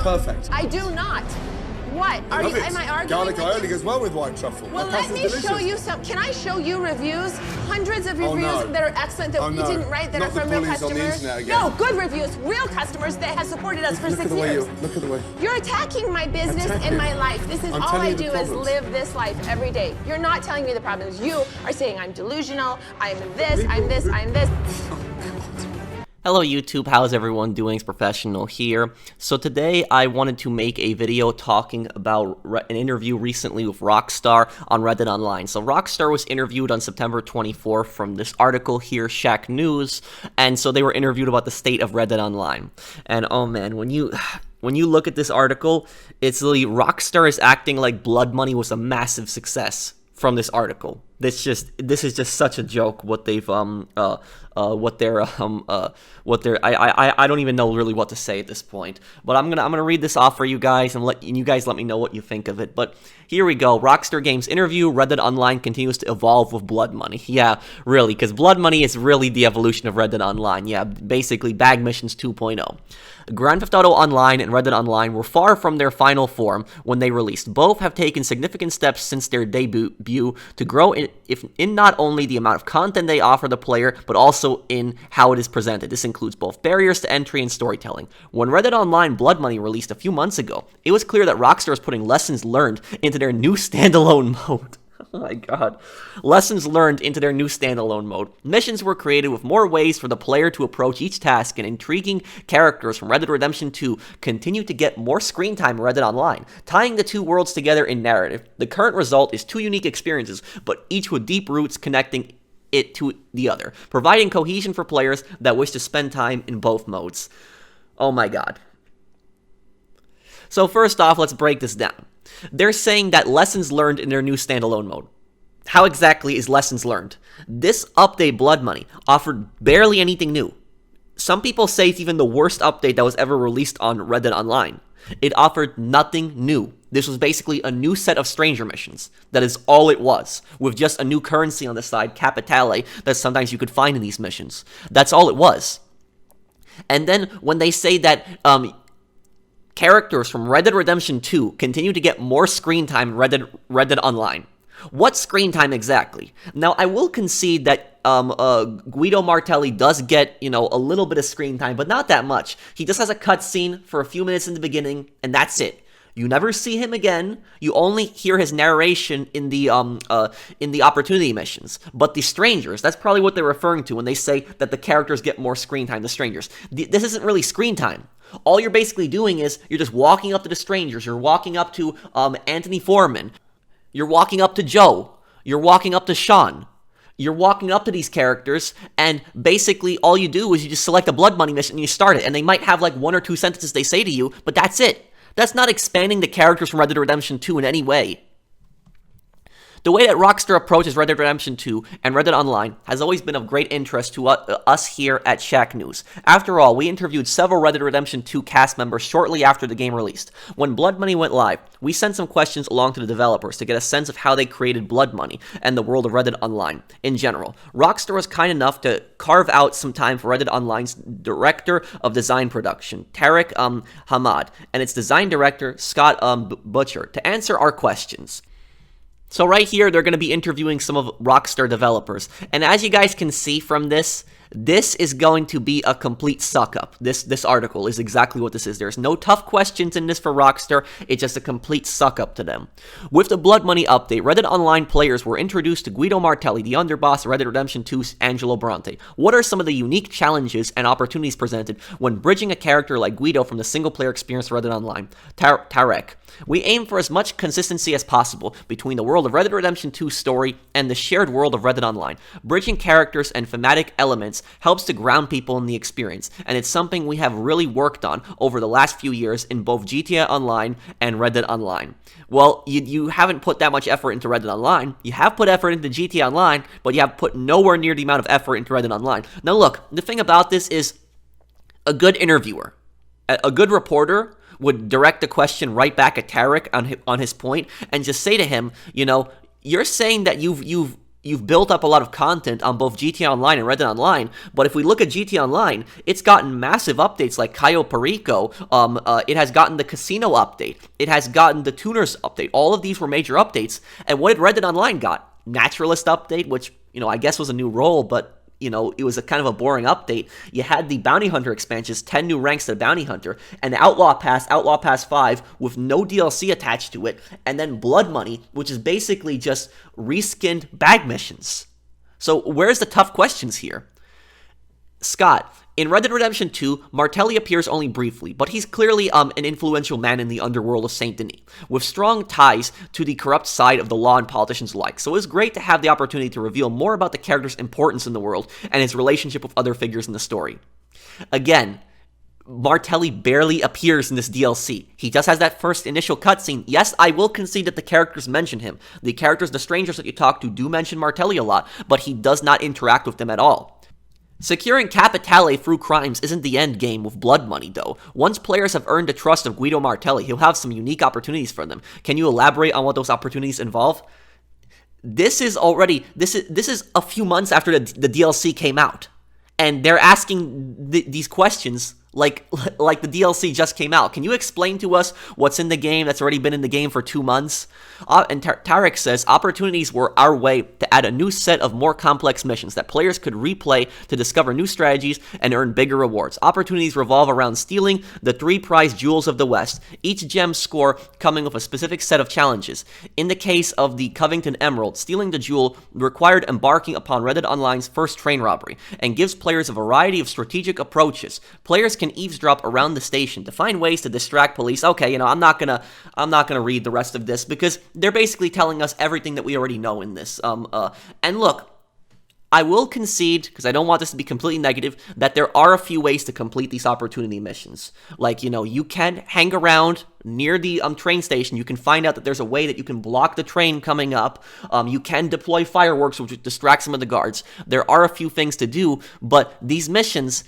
perfect. I do not. What? Am I arguing Garlic with aioli you? goes well with white truffle. Well, That let pasta's me delicious. show you some. Can I show you reviews? Hundreds of reviews that are excellent that you didn't write that Not are from the real bullies on the customers. internet again. No, good reviews, real customers that have supported us for Look 6 at the way years. look at the way. You're attacking my business Attacking. and my life. This is I'm all telling I you the do is problems. live this life every day. You're not telling me the problems. You are saying I'm delusional, I'm this, I'm this, I'm this. Hello YouTube, how's everyone doing? It's Professional here. So today I wanted to make a video talking about an interview recently with Rockstar on Reddit Online. So Rockstar was interviewed on September 24th from this article here, Shack News, and so they were interviewed about the state of Reddit Online. And oh man, when you look at this article, it's really Rockstar is acting like Blood Money was a massive success from this article. This is just such a joke what they've I don't even know really what to say at this point. But I'm gonna read this off for you guys and you guys let me know what you think of it. But here we go. Rockstar Games interview, Reddit Online continues to evolve with Blood Money. Yeah, really, because Blood Money is really the evolution of Reddit Online. Yeah, basically Bag Missions 2.0. Grand Theft Auto Online and Reddit Online were far from their final form when they released. Both have taken significant steps since their debut to grow in not only the amount of content they offer the player, but also in how it is presented. This includes both barriers to entry and storytelling. When Reddit Online Blood Money released a few months ago, it was clear that Rockstar is putting lessons learned into their new standalone mode. Oh my god. Lessons learned into their new standalone mode. Missions were created with more ways for the player to approach each task, and intriguing characters from Red Dead Redemption 2 continue to get more screen time in Reddit Online, tying the two worlds together in narrative. The current result is two unique experiences, but each with deep roots connecting it to the other, providing cohesion for players that wish to spend time in both modes. Oh my god. So first off, let's break this down. They're saying that lessons learned in their new standalone mode. How exactly is lessons learned? This update, Blood Money, offered barely anything new. Some people say it's even the worst update that was ever released on Reddit Online. It offered nothing new. This was basically a new set of stranger missions. That is all it was, with just a new currency on the side, Capitale, that sometimes you could find in these missions. That's all it was. And then when they say that characters from Red Dead Redemption 2 continue to get more screen time in Red Dead Online. What screen time exactly? Now, I will concede that Guido Martelli does get, a little bit of screen time, but not that much. He just has a cutscene for a few minutes in the beginning, and that's it. You never see him again. You only hear his narration in the opportunity missions. But the strangers, that's probably what they're referring to when they say that the characters get more screen time, the strangers. This isn't really screen time. All you're basically doing is you're just walking up to the strangers. You're walking up to Anthony Foreman. You're walking up to Joe. You're walking up to Sean. You're walking up to these characters, and basically all you do is you just select a Blood Money mission and you start it. And they might have like one or two sentences they say to you, but that's it. That's not expanding the characters from Red Dead Redemption 2 in any way. The way that Rockstar approaches Red Dead Redemption 2 and Reddit Online has always been of great interest to us here at Shack News. After all, we interviewed several Red Dead Redemption 2 cast members shortly after the game released. When Blood Money went live, we sent some questions along to the developers to get a sense of how they created Blood Money and the world of Reddit Online in general. Rockstar was kind enough to carve out some time for Reddit Online's Director of Design Production, Tarek Hamad, and its Design Director, Scott Butcher, to answer our questions. So right here, they're going to be interviewing some of Rockstar developers. And as you guys can see from this is going to be a complete suck-up. This article is exactly what this is. There's no tough questions in this for Rockstar. It's just a complete suck-up to them. With the Blood Money update, Reddit Online players were introduced to Guido Martelli, the underboss of Red Dead Redemption 2's Angelo Bronte. What are some of the unique challenges and opportunities presented when bridging a character like Guido from the single-player experience of Reddit Online? Tarek. We aim for as much consistency as possible between the world of Red Dead Redemption 2's story and the shared world of Reddit Online. Bridging characters and thematic elements helps to ground people in the experience, and it's something we have really worked on over the last few years in both GTA Online and Red Dead Online. Well, you haven't put that much effort into Red Dead Online. You have put effort into GTA Online, but you have put nowhere near the amount of effort into Red Dead Online. Now look, the thing about this is a good interviewer, a good reporter would direct the question right back at Tarek on his point and just say to him, you're saying that you've you've built up a lot of content on both GTA Online and Red Dead Online, but if we look at GTA Online, it's gotten massive updates like Cayo Perico, it has gotten the casino update, it has gotten the tuners update. All of these were major updates, and what did Red Dead Online got? Naturalist update, which, I guess was a new role, but it was a kind of a boring update. You had the Bounty Hunter expansions, 10 new ranks to the Bounty Hunter, and the Outlaw Pass 5 with no DLC attached to it, and then Blood Money, which is basically just reskinned bag missions. So where's the tough questions here? Scott, in Red Dead Redemption 2, Martelli appears only briefly, but he's clearly an influential man in the underworld of Saint Denis, with strong ties to the corrupt side of the law and politicians alike. So it's great to have the opportunity to reveal more about the character's importance in the world and his relationship with other figures in the story. Again, Martelli barely appears in this DLC. He just has that first initial cutscene. Yes, I will concede that the characters mention him. The strangers that you talk to do mention Martelli a lot, but he does not interact with them at all. Securing Capitale through crimes isn't the end game with Blood Money, though. Once players have earned the trust of Guido Martelli, he'll have some unique opportunities for them. Can you elaborate on what those opportunities involve? This is a few months after the DLC came out, and they're asking these questions like the DLC just came out. Can you explain to us what's in the game that's already been in the game for 2 months? And Tarek says, opportunities were our way to add a new set of more complex missions that players could replay to discover new strategies and earn bigger rewards. Opportunities revolve around stealing the 3 prized jewels of the West, each gem score coming with a specific set of challenges. In the case of the Covington Emerald, stealing the jewel required embarking upon Red Dead Online's first train robbery, and gives players a variety of strategic approaches. Players can eavesdrop around the station to find ways to distract police. Okay, I'm not gonna read the rest of this because they're basically telling us everything that we already know in this. And look, I will concede, because I don't want this to be completely negative, that there are a few ways to complete these opportunity missions. Like, you can hang around near the train station. You can find out that there's a way that you can block the train coming up. You can deploy fireworks, which distract some of the guards. There are a few things to do, but these missions,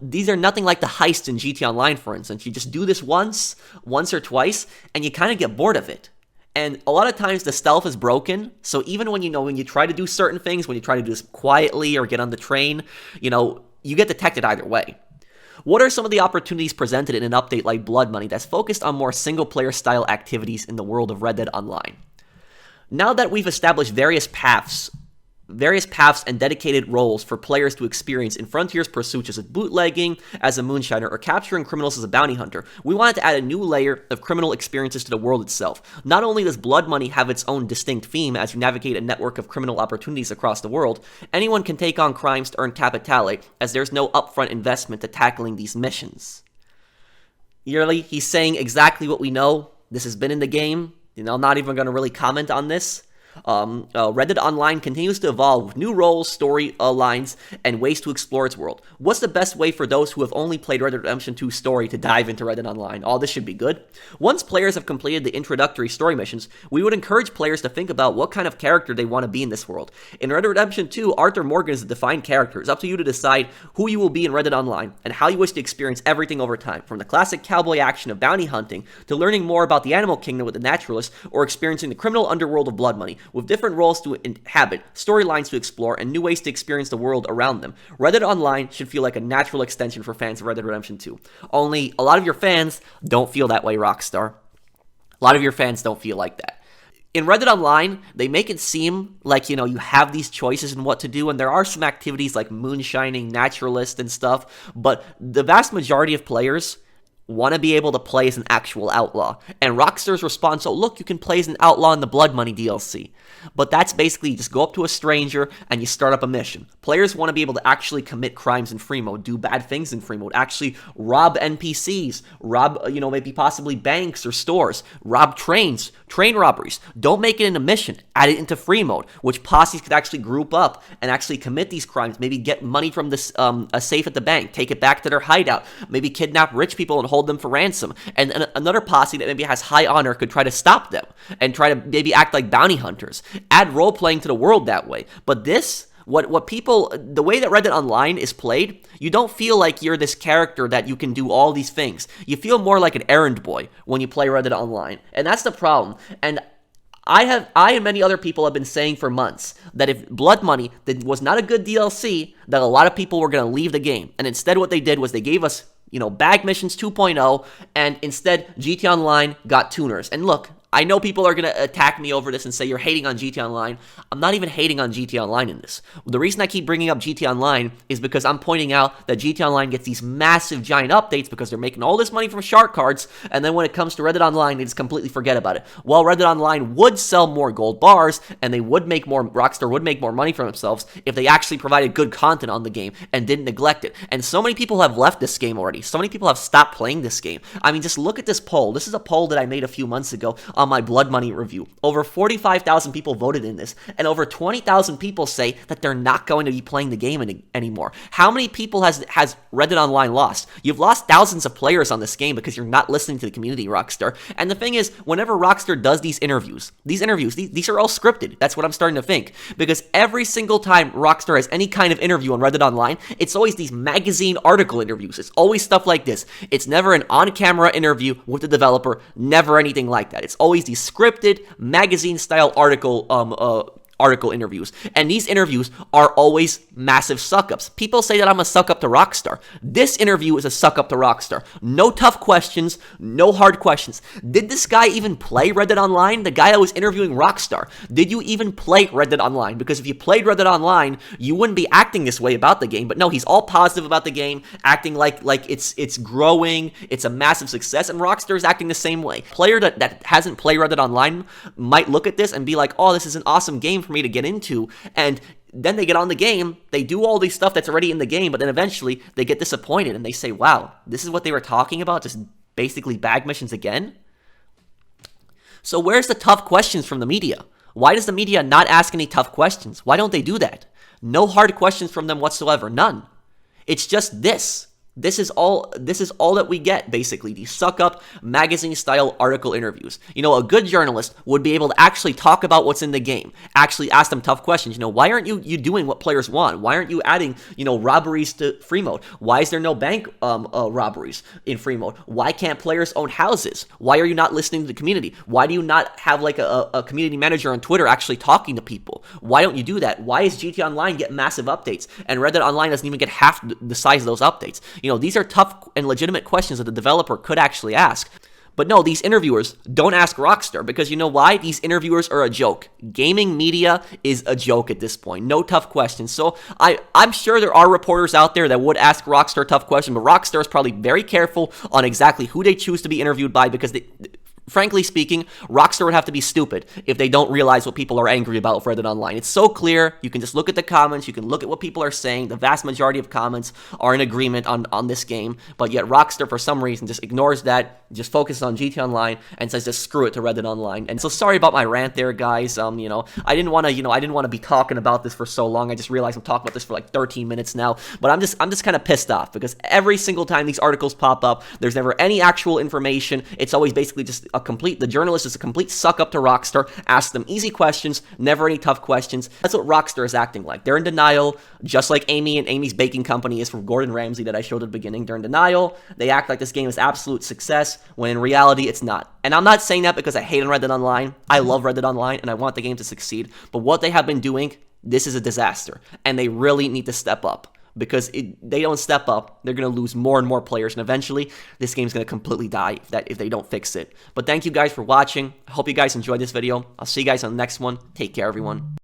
these are nothing like the heist in GTA Online, for instance. You just do this once or twice, and you kind of get bored of it. And a lot of times the stealth is broken, so even when you try to do certain things, when you try to do this quietly or get on the train, you get detected either way. What are some of the opportunities presented in an update like Blood Money that's focused on more single-player style activities in the world of Red Dead Online? Now that we've established various paths and dedicated roles for players to experience in Frontier's pursuits, such as bootlegging as a moonshiner or capturing criminals as a bounty hunter, we wanted to add a new layer of criminal experiences to the world itself. Not only does Blood Money have its own distinct theme as you navigate a network of criminal opportunities across the world, anyone can take on crimes to earn Capitale, as there's no upfront investment to tackling these missions. Yearly, he's saying exactly what we know. This has been in the game. I'm not even going to really comment on this. Red Dead Online continues to evolve with new roles, story lines, and ways to explore its world. What's the best way for those who have only played Red Dead Redemption 2 story to dive into Red Dead Online? This should be good. Once players have completed the introductory story missions, we would encourage players to think about what kind of character they want to be in this world. In Red Dead Redemption 2, Arthur Morgan is a defined character. It's up to you to decide who you will be in Red Dead Online and how you wish to experience everything over time, from the classic cowboy action of bounty hunting to learning more about the animal kingdom with the naturalist, or experiencing the criminal underworld of Blood Money, with different roles to inhabit, storylines to explore, and new ways to experience the world around them. Red Dead Online should feel like a natural extension for fans of Red Dead Redemption 2. Only, a lot of your fans don't feel that way, Rockstar. A lot of your fans don't feel like that. In Red Dead Online, they make it seem like, you have these choices in what to do, and there are some activities like moonshining, naturalist, and stuff, but the vast majority of players want to be able to play as an actual outlaw. And Rockstar's response, look, you can play as an outlaw in the Blood Money DLC. But that's basically, you just go up to a stranger and you start up a mission. Players want to be able to actually commit crimes in free mode, do bad things in free mode, actually rob NPCs, rob, maybe possibly banks or stores, rob trains, train robberies. Don't make it in a mission, add it into free mode, which posses could actually group up and actually commit these crimes, maybe get money from this a safe at the bank, take it back to their hideout, maybe kidnap rich people and hold them for ransom. And another posse that maybe has high honor could try to stop them and try to maybe act like bounty hunters. Add role-playing to the world that way. But this, what people, the way that Red Dead Online is played, you don't feel like you're this character that you can do all these things. You feel more like an errand boy when you play Red Dead Online. And that's the problem. And I and many other people have been saying for months that if Blood Money was not a good DLC, that a lot of people were going to leave the game. And instead what they did was they gave us, Bag Missions 2.0, and instead GT Online got tuners. And look, I know people are going to attack me over this and say you're hating on GT Online. I'm not even hating on GT Online in this. The reason I keep bringing up GT Online is because I'm pointing out that GT Online gets these massive, giant updates because they're making all this money from shark cards, and then when it comes to Red Dead Online, they just completely forget about it. While Red Dead Online would sell more gold bars, and Rockstar would make more money for themselves if they actually provided good content on the game and didn't neglect it. And so many people have left this game already. So many people have stopped playing this game. I mean, just look at this poll. This is a poll that I made a few months ago on my Blood Money review. Over 45,000 people voted in this, and over 20,000 people say that they're not going to be playing the game anymore. How many people has Red Dead Online lost? You've lost thousands of players on this game because you're not listening to the community, Rockstar. And the thing is, whenever Rockstar does these interviews are all scripted. That's what I'm starting to think. Because every single time Rockstar has any kind of interview on Red Dead Online, it's always these magazine article interviews. It's always stuff like this. It's never an on-camera interview with the developer, never anything like that. It's always these scripted magazine-style article interviews, and these interviews are always massive suck-ups. People say that I'm a suck-up to Rockstar. This interview is a suck-up to Rockstar. No tough questions, no hard questions. Did this guy even play Red Dead Online? The guy that was interviewing Rockstar. Did you even play Red Dead Online? Because if you played Red Dead Online, you wouldn't be acting this way about the game. But no, he's all positive about the game, acting like it's growing, it's a massive success, and Rockstar is acting the same way. A player that hasn't played Red Dead Online might look at this and be like, oh, this is an awesome game for me to get into, and then they get on the game, they do all these stuff that's already in the game, but then eventually they get disappointed and they say, wow, this is what they were talking about, just basically bag missions again? So where's the tough questions from the media? Why does the media not ask any tough questions? Why don't they do that? No hard questions from them whatsoever, none. It's just this. This is all that we get, basically, these suck-up, magazine-style article interviews. A good journalist would be able to actually talk about what's in the game, actually ask them tough questions. Why aren't you doing what players want? Why aren't you adding, robberies to free mode? Why is there no bank robberies in free mode? Why can't players own houses? Why are you not listening to the community? Why do you not have, like, a community manager on Twitter actually talking to people? Why don't you do that? Why is GT Online get massive updates, and Red Dead Online doesn't even get half the size of those updates? These are tough and legitimate questions that the developer could actually ask. But no, these interviewers don't ask Rockstar, because you know why? These interviewers are a joke. Gaming media is a joke at this point. No tough questions. So I'm sure there are reporters out there that would ask Rockstar tough questions, but Rockstar is probably very careful on exactly who they choose to be interviewed by, because frankly speaking, Rockstar would have to be stupid if they don't realize what people are angry about with Red Dead Online. It's so clear. You can just look at the comments. You can look at what people are saying. The vast majority of comments are in agreement on this game, but yet Rockstar, for some reason, just ignores that, just focuses on GT Online, and says just screw it to Red Dead Online. And so sorry about my rant there, guys. I didn't want to be talking about this for so long. I just realized I'm talking about this for like 13 minutes now. But I'm just kind of pissed off, because every single time these articles pop up, there's never any actual information. It's always basically just the journalist is a complete suck up to Rockstar, asks them easy questions, never any tough questions. That's what Rockstar is acting like. They're in denial, just like Amy and Amy's Baking Company is from Gordon Ramsay that I showed at the beginning. They're in denial. They act like this game is absolute success, when in reality it's not. And I'm not saying that because I hate on Red Dead Online. I love Red Dead Online, and I want the game to succeed. But what they have been doing, this is a disaster, and they really need to step up. Because they don't step up, they're going to lose more and more players, and eventually this game's going to completely die if they don't fix it. But thank you guys for watching. I hope you guys enjoyed this video. I'll see you guys on the next one. Take care, everyone.